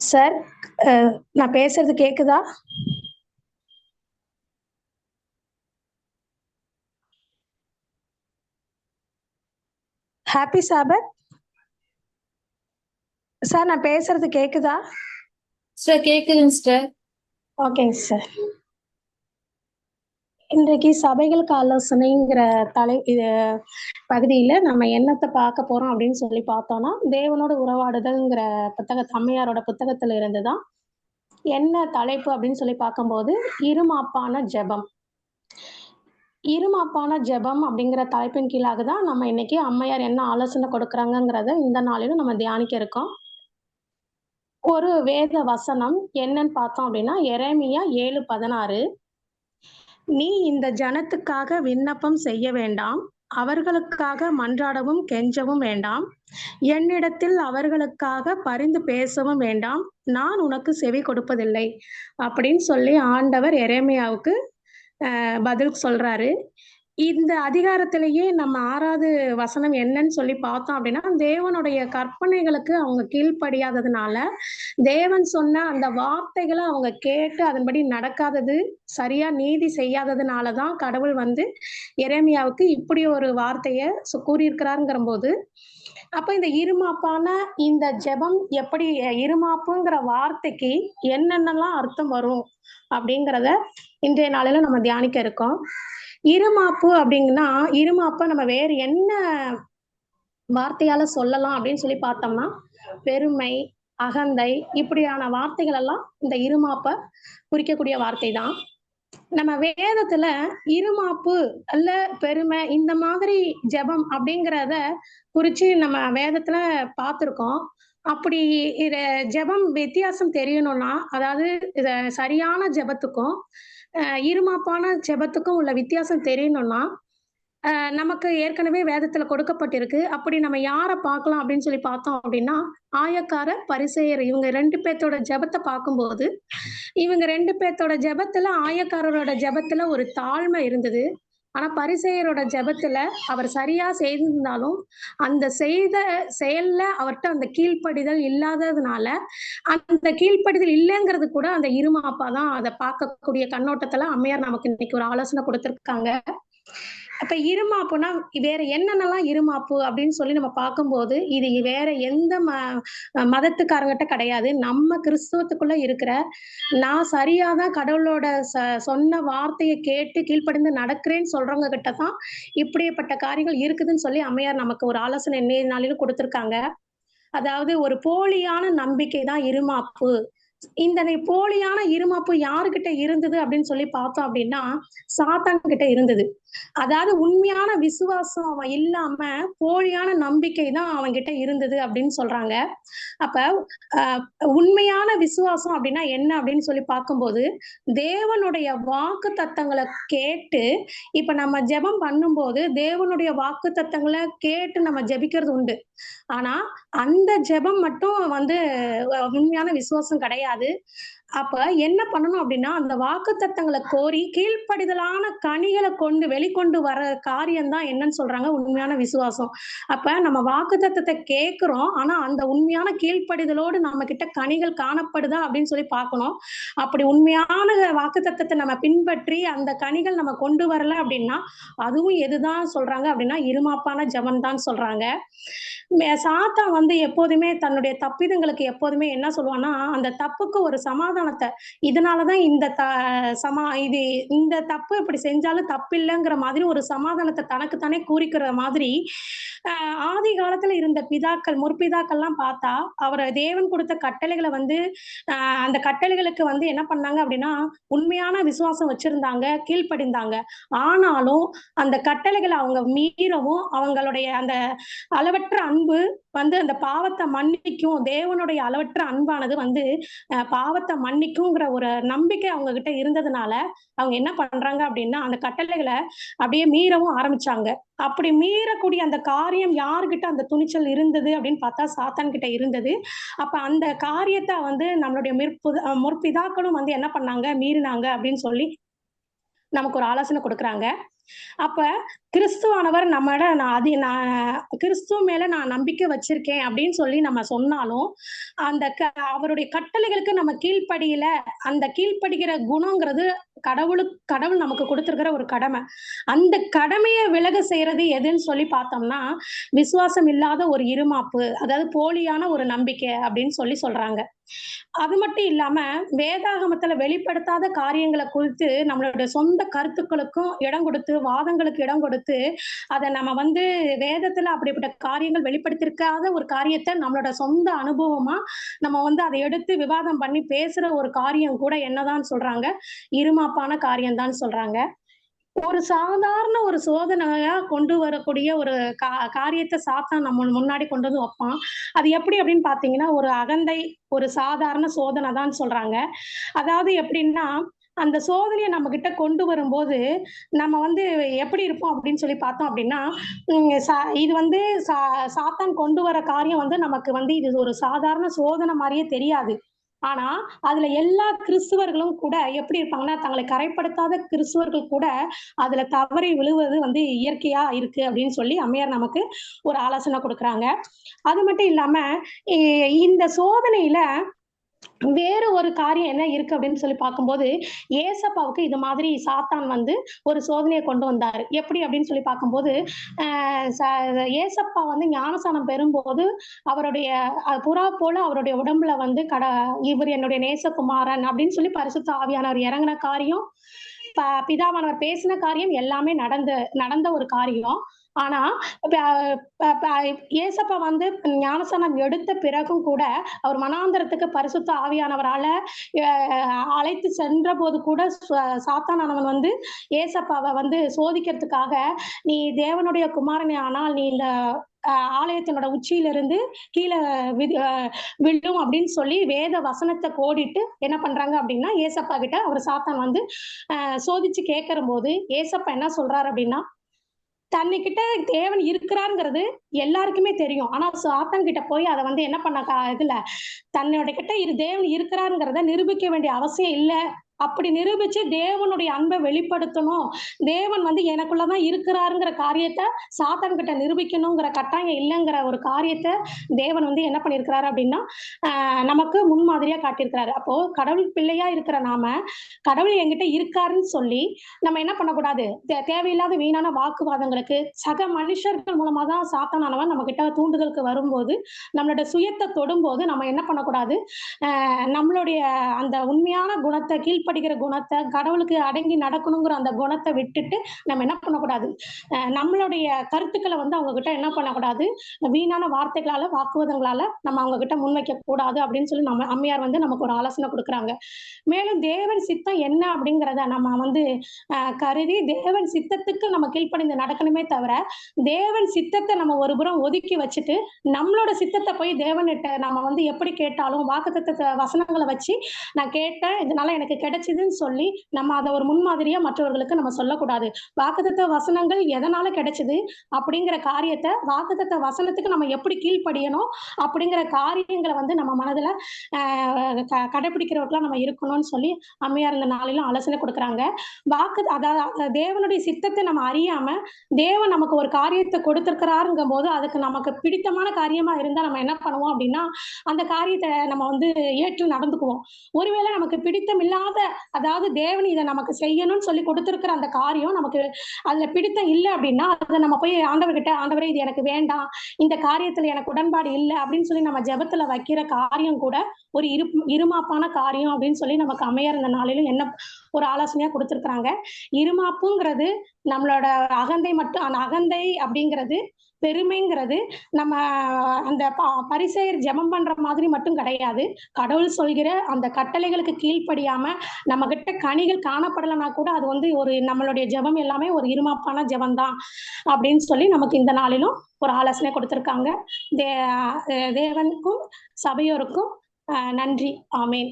Sir, நான் பேசுறது கேக்குதா? ஹாப்பி சாபத். சார், நான் பேசுறது கேக்குதா? சார் கேக்குதுங்க சார். ஓகேங்க சார். இன்றைக்கு சபைகளுக்கு ஆலோசனைங்கிற இது பகுதியில நம்ம என்னத்தை பார்க்க போறோம் அப்படின்னு சொல்லி பார்த்தோம்னா, தேவனோட உறவாடுதல்ங்கிற அம்மையாரோட புத்தகத்துல இருந்துதான் என்ன தலைப்பு அப்படின்னு சொல்லி பார்க்கும்போது, இருமாப்பான ஜெபம். இருமாப்பான ஜெபம் அப்படிங்கிற தலைப்பின் கீழாக தான் நம்ம இன்னைக்கு அம்மையார் என்ன ஆலோசனை கொடுக்குறாங்கங்கிறத இந்த நாளிலும் நம்ம தியானிக்க இருக்கோம். ஒரு வேத வசனம் என்னன்னு பார்த்தோம் அப்படின்னா, எரேமியா 7:16. "நீ இந்த ஜனத்துக்காக விண்ணப்பம் செய்ய வேண்டாம். அவர்களுக்காக மன்றாடவும் கெஞ்சவும் வேண்டாம். என்னிடத்தில் அவர்களுக்காக பரிந்து பேசவும் வேண்டாம். நான் உனக்கு செவி கொடுப்பதில்லை." அப்படின்னு சொல்லி ஆண்டவர் எரேமியாவுக்கு பதில் சொல்றாரு. இந்த அதிகாரத்திலேயே நம்ம 6வது வசனம் என்னன்னு சொல்லி பார்த்தோம் அப்படின்னா, தேவனுடைய கற்பனைகளுக்கு அவங்க கீழ்ப்படியாததுனால, தேவன் சொன்ன அந்த வார்த்தைகள அவங்க கேட்டு அதன்படி நடக்காதது, சரியா நீதி செய்யாததுனால தான் கடவுள் வந்து எரேமியாவுக்கு இப்படி ஒரு வார்த்தைய கூறியிருக்கிறாருங்கிறம்போது, அப்ப இந்த இருமாப்பான இந்த ஜெபம் எப்படி இருமாப்புங்கிற வார்த்தைக்கு என்னென்னலாம் அர்த்தம் வரும் அப்படிங்கிறத இன்றைய நாளில நம்ம தியானிக்க இருக்கோம். இருமாப்பு அப்படிங்கன்னா, இருமாப்ப நம்ம வேறு என்ன வார்த்தையால சொல்லலாம் அப்படின்னு சொல்லி பார்த்தோம்னா, பெருமை, அகந்தை இப்படியான வார்த்தைகள் எல்லாம் இந்த இருமாப்ப குறிக்கக்கூடிய வார்த்தை தான். நம்ம வேதத்துல இருமாப்பு அல்ல பெருமை இந்த மாதிரி ஜெபம் அப்படிங்கிறத குறிச்சு நம்ம வேதத்துல பார்த்திருக்கோம். அப்படி இத ஜெபம் வித்தியாசம் தெரியணும்னா, அதாவது இத சரியான ஜெபத்துக்கும், இருமாப்பான ஜெபத்துக்கும் உள்ள வித்தியாசம் தெரியணும்னா, நமக்கு ஏற்கனவே வேதத்துல கொடுக்கப்பட்டிருக்கு. அப்படி நம்ம யார பார்க்கலாம் அப்படின்னு சொல்லி பார்த்தோம் அப்படின்னா, ஆயக்காரர், பரிசேயர் இவங்க 2 பேத்தோட ஜெபத்த பார்க்கும்போது, இவங்க 2 பேத்தோட ஜெபத்துல ஆயக்காரரோட ஜெபத்துல ஒரு தாழ்மை இருந்தது. ஆனா பரிசேயரோட ஜெபத்துல அவர் சரியா செய்திருந்தாலும், அந்த செய்த செயல்ல அவர்ட்ட அந்த கீழ்ப்படிதல் இல்லாததுனால, அந்த கீழ்ப்படிதல் இல்லங்கிறது கூட அந்த இருமாப்பா தான் அத பார்க்கக்கூடிய கண்ணோட்டத்துல அம்மையார் நமக்கு இன்னைக்கு ஒரு ஆலோசனை குடுத்திருக்காங்க. அப்ப இருமாப்புன்னா, வேற என்னென்னலாம் இருமாப்பு அப்படின்னு சொல்லி நம்ம பார்க்கும்போது, இது வேற எந்த மதத்துக்காரங்கட்ட கிடையாது. நம்ம கிறிஸ்துவத்துக்குள்ள இருக்கிற, நான் சரியா தான் கடவுளோட சொன்ன வார்த்தைய கேட்டு கீழ்ப்படிந்து நடக்கிறேன்னு சொல்றவங்க கிட்ட தான், இப்படிப்பட்ட காரியங்கள் இருக்குதுன்னு சொல்லி அம்மையார் நமக்கு ஒரு ஆலோசனை இன்னைய நாளிலும் குடுத்திருக்காங்க. அதாவது ஒரு போலியான நம்பிக்கை தான் இருமாப்பு. இந்த போலியான இருமாப்பு யாருகிட்ட இருந்தது அப்படின்னு சொல்லி பார்த்தோம் அப்படின்னா, சாத்தான் கிட்ட இருந்தது. அதாவது உண்மையான விசுவாசம் அவன் இல்லாம, போலியான நம்பிக்கை தான் அவன்கிட்ட இருந்தது அப்படின்னு சொல்றாங்க. அப்ப அ உண்மையான விசுவாசம் அப்படின்னா என்ன அப்படின்னு சொல்லி பார்க்கும்போது, தேவனுடைய வாக்குத்தத்தங்கள கேட்டு, இப்ப நம்ம ஜெபம் பண்ணும்போது, தேவனுடைய வாக்குத்தத்தங்கள கேட்டு நம்ம ஜெபிக்கிறது உண்டு. ஆனா, அந்த ஜெபம் மட்டும் வந்து உண்மையான விசுவாசம் கிடையாது. அப்ப என்ன பண்ணணும் அப்டின்னா, அந்த வாக்குத்தத்தங்கள கோரி கீழ்ப்படிதலான கனிகள கொண்டு வெளிக்கொண்டு வர காரியம் தான் என்னன்னு சொல்றாங்க, உண்மையான விசுவாசம். அப்ப நம்ம வாக்குத்தத்தத்த கேட்கிறோம். ஆனா, அந்த உண்மையான கீழ்ப்படிதலோடு நம்ம கிட்ட கனிகள் காணப்படுதா அப்டின்னு சொல்லி பார்க்கணும். அப்படி உண்மையான வாக்குத்தத்தத்த நம்ம பின்பற்றி, அந்த கனிகள் நம்ம கொண்டு வரல அப்டின்னா, அதுவும் எதுதான் சொல்றாங்க அப்டின்னா, இருமாப்பான ஜெபம் தான் சொல்றாங்க. சாத்தான் வந்து எப்போதுமே தன்னுடைய தப்பிதங்களுக்கு எப்போதுமே என்ன சொல்லுவான்னா, அந்த தப்புக்கு ஒரு சமாதானத்த, இதனால தான் இந்த இது இந்த தப்பு இப்படி செஞ்சாலும் தப்பில்லங்கிற மாதிரி ஒரு சமாதானத்த தனக்கு தானே கூறிக்கிற மாதிரி, அ ஆதி காலத்துல இருந்த பிதாக்கள், முற்பிதாக்கள்லாம் பார்த்தா, தேவன் குடுத்த கட்டளைகள வந்து, அ அந்த கட்டளைகளுக்கு வந்து என்ன பண்ணாங்க அப்படின்னா, உண்மையான விசுவாசம் வச்சிருந்தாங்க, கீழ்ப்படிந்தாங்க. ஆனாலும் அந்த கட்டளைகள அவங்க மீறவும், அவங்களுடைய அந்த அளவற்ற அன்பு வந்து அந்த பாவத்த மன்னிக்கும். தேவனுடைய அளவற்ற அன்பானது வந்து பாவத்த மன்னிக்குங்கிற ஒரு நம்பிக்கை அவங்க கிட்ட இருந்ததுனால, அவங்க என்ன பண்றாங்க அப்டின்னா, அந்த கட்டளைகள அப்படியே மீறவும் ஆரம்பிச்சாங்க. அப்படி மீறக்கூடிய அந்த காரியம் யார்கிட்ட அந்த துணிச்சல் இருந்தது அப்படின்னு பார்த்தா, சாத்தான் கிட்ட இருந்தது. அப்ப அந்த காரியத்த வந்து நம்மளுடைய முற்பிதாக்களும் வந்து என்ன பண்ணாங்க, மீறினாங்க அப்படின்னு சொல்லி நமக்கு ஒரு ஆலோசனை கொடுக்குறாங்க. அப்ப கிறிஸ்துவானவர் நான் கிறிஸ்துவ மேல நான் நம்பிக்கை வச்சிருக்கேன் அப்படின்னு சொல்லி நம்ம சொன்னாலும், அந்த அவருடைய கட்டளைகளுக்கு நம்ம கீழ்ப்படியல. அந்த கீழ்ப்படிகிற குணங்கிறது கடவுள் நமக்கு குடுத்திருக்கிற ஒரு கடமை. அந்த கடமைய விலக செய்றது எதுன்னு சொல்லி பார்த்தோம்னா, விசுவாசம் இல்லாத ஒரு இருமாப்பு, அதாவது போலியான ஒரு நம்பிக்கை அப்படின்னு சொல்றாங்க. அது மட்டும் இல்லாம, வேதாகமத்துல வெளிப்படுத்தாத காரியங்கள குறித்து நம்மளுடைய சொந்த கருத்துக்களுக்கும் இடம் கொடுத்து, வாதங்களுக்கு இடம் கொடுத்து, அத நம்ம வேதத்துல அப்படிப்பட்ட காரியங்கள் வெளிப்படுத்தியிருக்காத ஒரு காரியத்த நம்மளோட சொந்த அனுபவமா நம்ம அத எடுத்து விவாதம் பண்ணி பேசுற ஒரு காரியம் கூட என்னதான் சொல்றாங்க? இருமாப்பான காரியம் தான் சொல்றாங்க. ஒரு சாதாரண ஒரு சோதனையா கொண்டு வரக்கூடிய ஒரு காரியத்த சாத்தான் நம்ம முன்னாடி கொண்டு வந்து வப்பான். அது எப்படி அப்படின்னு பார்த்தீங்கன்னா, ஒரு அகந்தை, ஒரு சாதாரண சோதனை தான் சொல்றாங்க. அதாவது எப்படின்னா, அந்த சோதனைய நம்மகிட்ட கொண்டு வரும்போது, நம்ம எப்படி இருப்போம் அப்படின்னு சொல்லி பார்த்தோம் அப்படின்னா, ம் ச இது சாத்தான் கொண்டு வர காரியம் நமக்கு இது ஒரு சாதாரண சோதனை மாரியே தெரியாது. ஆனா, அதுல எல்லா கிறிஸ்துவர்களும் கூட எப்படி இருப்பாங்கன்னா, தங்களை கறைப்படுத்தாத கிறிஸ்துவர்கள் கூட அதுல தவறி விழுவது இயற்கையா இருக்கு அப்படின்னு சொல்லி அம்மையார் நமக்கு ஒரு ஆலோசனை குடுக்குறாங்க. அது மட்டும் இல்லாம, இ இந்த சோதனையில வேறு ஒரு காரியம் என்ன இருக்கு அப்படின்னு சொல்லி பார்க்கும்போது, ஏசப்பாவுக்கு இது மாதிரி சாத்தான் ஒரு சோதனைய கொண்டு வந்தாரு. எப்படி அப்படின்னு சொல்லி பார்க்கும்போது, அ ச ஏசப்பா ஞானஸ்நானம் பெறும்போது, அவருடைய புறா போல அவருடைய உடம்புல இவர் என்னுடைய நேசகுமாரன் அப்படின்னு சொல்லி பரிசுத்த ஆவியானவர் இறங்குன காரியம், பிதாவானவர் பேசின காரியம் எல்லாமே நடந்த ஒரு காரியம். ஆனா, ப ப ப ஏசப்பா ஞானஸ்நானம் எடுத்த பிறகும் கூட, அவர் வனாந்தரத்துக்கு பரிசுத்த ஆவியானவரால அ அழைத்து சென்றபோது கூட சாத்தானானவன் ஏசப்பாவ சோதிக்கிறதுக்காக, "நீ தேவனுடைய குமாரனே ஆனால் நீ இந்த ஆலயத்தினோட உச்சியிலிருந்து கீழ விழு விழும்" அப்படின்னு சொல்லி வேத வசனத்த கோடிட்டு என்ன பண்றாங்க அப்படின்னா, ஏசப்பா கிட்ட அவர் சாத்தான் சோதிச்சு கேட்கிறம்போது, ஏசப்பா என்ன சொல்றாரு அப்படின்னா, தன்னைக்கிட்ட தேவன் இருக்கிறார்ங்கிறது எல்லாருக்குமே தெரியும். ஆனா சாத்தான் கிட்ட போய் அத என்ன பண்ண இதுல தன்னோட கிட்ட தேவன் இருக்கிறார்ங்கிறத நிரூபிக்க வேண்டிய அவசியம் இல்ல. அப்படி நிரூபிச்சு தேவனுடைய அன்ப வெளிப்படுத்தணும். தேவன் எனக்குள்ள தான் இருக்கிறாருங்கிற காரியத்த சாத்தான் கிட்ட நிரூபிக்கணுங்கிற கட்டாயம் இல்லங்கிற ஒரு காரியத்த தேவன் என்ன பண்ணியிருக்கிறாரு அப்படின்னா, நமக்கு முன்மாதிரியா காட்டியிருக்கிறாரு. அப்போ கடவுள் பிள்ளையா இருக்கிற நாம, கடவுள் என்கிட்ட இருக்காருன்னு சொல்லி, நம்ம என்ன பண்ணக்கூடாது? தேவையில்லாத வீணான வாக்குவாதங்களுக்கு, சக மனுஷர்கள் மூலமா தான் சாத்தானானவன் நம்மகிட்ட தூண்டுதலுக்கு வரும்போது, நம்மளோட சுயத்த தொடும்போது, நம்ம என்ன பண்ணக்கூடாது? நம்மளுடைய அந்த உண்மையான குணத்த, கீழ்ப்படிகிற குணத்த, கடவுளுக்கு அடங்கி நடக்கணுங்கிற அந்த குணத்த விட்டுட்டு, நம்ம என்ன பண்ணக்கூடாது? நம்மளுடைய கருத்துக்கள அவங்க கிட்ட என்ன பண்ணக்கூடாது? வீணான வார்த்தைகளால, வாக்குவாதங்களால நம்ம அவங்க கிட்ட முன்வைக்க கூடாது அப்படின்னு சொல்லி நம்ம அம்மையார் நமக்கு ஒரு ஆலோசனை குடுக்குறாங்க. மேலும் தேவன் சித்தம் என்ன அப்படிங்கிறத நம்ம கருதி தேவன் சித்தத்துக்கு நம்ம கீழ்ப்படிந்து நடக்கணுமே தவிர, தேவன் சித்தத்த நம்ம ஒரு புறம் ஒதுக்கி வச்சுட்டு, நம்மளோட சித்தத்த போய் தேவன்கிட்ட நம்ம எப்படி கேட்டாலும் வாக்குத்தத்த வசனங்கள வச்சு, நான் கேட்டேன், இதனால எனக்கு கிடைச்சதுன்னு சொல்லி, நம்ம அத ஒரு முன்மாதிரியா மற்றவர்களுக்கு நம்ம சொல்லக்கூடாது. வாக்குத்தத்த வசனங்கள் எதனால கிடைச்சது? அப்படிங்கிற காரியத்த வாக்குத்தத்த வசனத்துக்கு நம்ம எப்படி கீழ்ப்படியணும்? அப்படிங்கிற காரியங்கள நம்ம மனதுல கடைபிடிக்கிறவர்களா நம்ம இருக்கணும்னு சொல்லி அம்மையார் இந்த நாளிலும் ஆலோசனை குடுக்குறாங்க. அதாவது தேவனுடைய சித்தத்த நம்ம அறியாம, தேவன் நமக்கு ஒரு காரியத்த கொடுத்திருக்கிறாருங்கும்போது, அதுக்கு நமக்கு பிடித்தமான காரியமா இருந்தா நம்ம என்ன பண்ணுவோம் அப்படின்னா, அந்த காரியத்த நம்ம ஏற்று நடந்துக்குவோம். ஒருவேளை நமக்கு பிடித்தம் இல்லாத, அதாவது தேவன் இத நமக்கு செய்யணும்னு சொல்லி கொடுத்திருக்கிற அந்த காரியம் நமக்கு அதுல பிடித்தம் இல்ல அப்படின்னா, அத நம்ம போய் ஆண்டவர்கிட்ட, "ஆண்டவரே இது எனக்கு வேண்டாம். இந்த காரியத்துல எனக்கு உடன்பாடு இல்ல" அப்படின்னு சொல்லி நம்ம ஜெபத்துல வைக்கிற காரியம் கூட ஒரு இருமாப்பான காரியம் அப்படின்னு சொல்லி நமக்கு அம்மையார் இந்த நாளிலும் என்ன ஒரு ஆலோசனையா குடுத்திருக்கிறாங்க. இருமாப்புங்கிறது நம்மளோட அந்த அகந்தை அப்படிங்கிறது, பெருமைங்கிறது நம்ம அந்த பரிசேயர் ஜெபம் பண்ற மாதிரி மட்டும் கிடையாது. கடவுள் சொல்கிற அந்த கட்டளைகளுக்கு கீழ்ப்படியாம நம்மகிட்ட கனிகள் காணப்படலனா கூட அது ஒரு நம்மளுடைய ஜெபம் எல்லாமே ஒரு இருமாப்பான ஜெபம் தான் அப்படின்னு சொல்லி நமக்கு இந்த நாளிலும் ஒரு ஆலோசனை கொடுத்திருக்காங்க. தேவனுக்கும் சபையோருக்கும் நன்றி. ஆமென்.